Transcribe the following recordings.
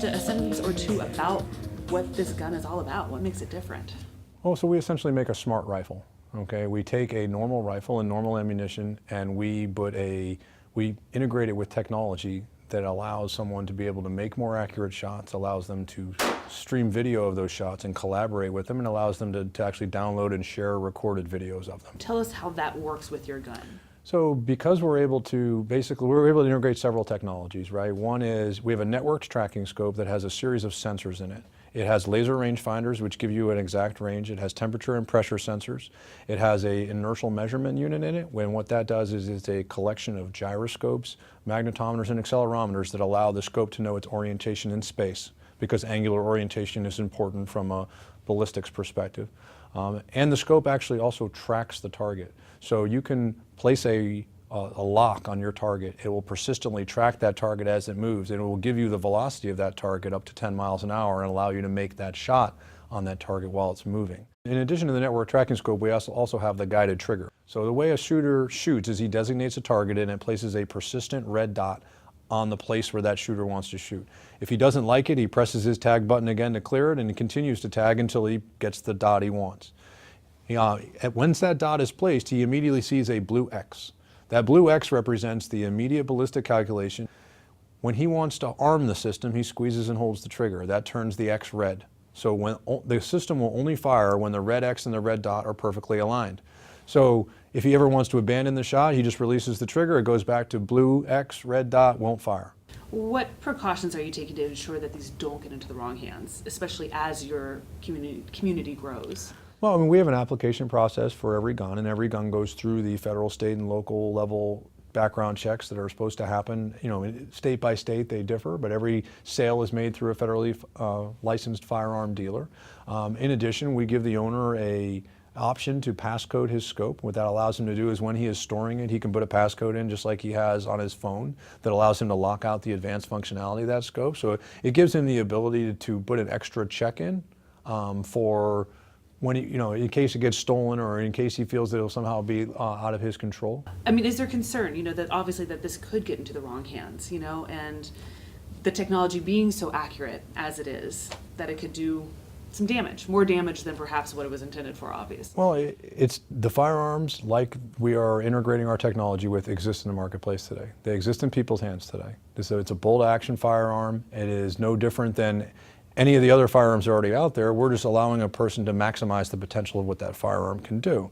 just a sentence or two about what this gun is all about. What makes it different? Oh, so we essentially make a smart rifle. Okay, we take a normal rifle and normal ammunition, and we integrate it with technology that allows someone to be able to make more accurate shots, allows them to stream video of those shots and collaborate with them, and allows them to actually download and share recorded videos of them. Tell us how that works with your gun. So because we're able to integrate several technologies, right? One is we have a networked tracking scope that has a series of sensors in it. It has laser rangefinders, which give you an exact range. It has temperature and pressure sensors. It has an inertial measurement unit in it, when what that does is it's a collection of gyroscopes, magnetometers, and accelerometers that allow the scope to know its orientation in space, because angular orientation is important from a ballistics perspective. And the scope actually also tracks the target. So you can place a lock on your target. It will persistently track that target as it moves, and it will give you the velocity of that target up to 10 miles an hour and allow you to make that shot on that target while it's moving. In addition to the network tracking scope, we also have the guided trigger. So the way a shooter shoots is he designates a target and it places a persistent red dot on the place where that shooter wants to shoot. If he doesn't like it, he presses his tag button again to clear it, and he continues to tag until he gets the dot he wants. Once that dot is placed, he immediately sees a blue X. That blue X represents the immediate ballistic calculation. When he wants to arm the system, he squeezes and holds the trigger. That turns the X red. So the system will only fire when the red X and the red dot are perfectly aligned. So if he ever wants to abandon the shot, he just releases the trigger, it goes back to blue X, red dot, won't fire. What precautions are you taking to ensure that these don't get into the wrong hands, especially as your community grows? Well, I mean, we have an application process for every gun, and every gun goes through the federal, state, and local level background checks that are supposed to happen. You know, state by state they differ, but every sale is made through a federally licensed firearm dealer. In addition, we give the owner an option to passcode his scope. What that allows him to do is when he is storing it, he can put a passcode in just like he has on his phone that allows him to lock out the advanced functionality of that scope. So it gives him the ability to put an extra check in for when in case it gets stolen or in case he feels that it'll somehow be out of his control. I mean, is there concern, that obviously that this could get into the wrong hands, and the technology being so accurate as it is, that it could do some damage, more damage than perhaps what it was intended for, obviously? Well, it's the firearms, like we are integrating our technology with, exist in the marketplace today. They exist in people's hands today. So it's a bolt action firearm. It is no different than any of the other firearms are already out there. We're just allowing a person to maximize the potential of what that firearm can do.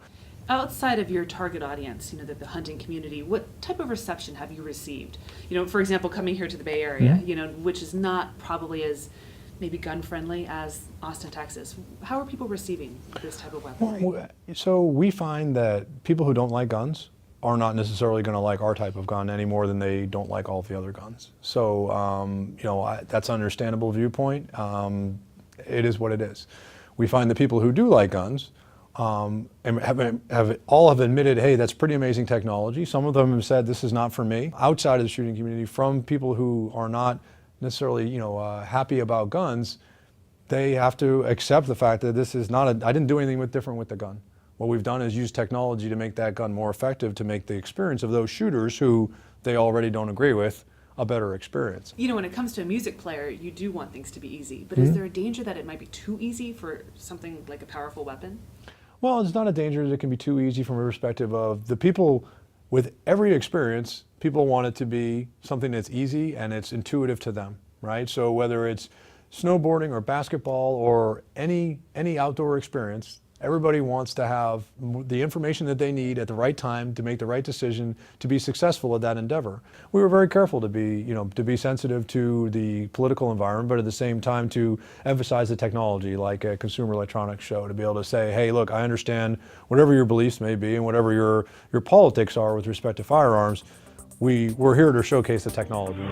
Outside of your target audience, the hunting community, what type of reception have you received? For example, coming here to the Bay Area, which is not probably as maybe gun friendly as Austin, Texas. How are people receiving this type of weapon? Well, so we find that people who don't like guns are not necessarily going to like our type of gun any more than they don't like all the other guns. So, that's an understandable viewpoint. It is what it is. We find that people who do like guns and have all admitted, hey, that's pretty amazing technology. Some of them have said, this is not for me. Outside of the shooting community, from people who are not necessarily, happy about guns, they have to accept the fact that this is not I didn't do anything different with the gun. What we've done is use technology to make that gun more effective, to make the experience of those shooters who they already don't agree with a better experience. When it comes to a music player, you do want things to be easy, but is there a danger that it might be too easy for something like a powerful weapon? Well, it's not a danger that it can be too easy from a perspective of the people with every experience. People want it to be something that's easy and it's intuitive to them, right? So whether it's snowboarding or basketball or any outdoor experience, everybody wants to have the information that they need at the right time to make the right decision to be successful at that endeavor. We were very careful to be sensitive to the political environment, but at the same time to emphasize the technology, like a Consumer Electronics Show, to be able to say, hey, look, I understand whatever your beliefs may be and whatever your politics are with respect to firearms, we're here to showcase the technology.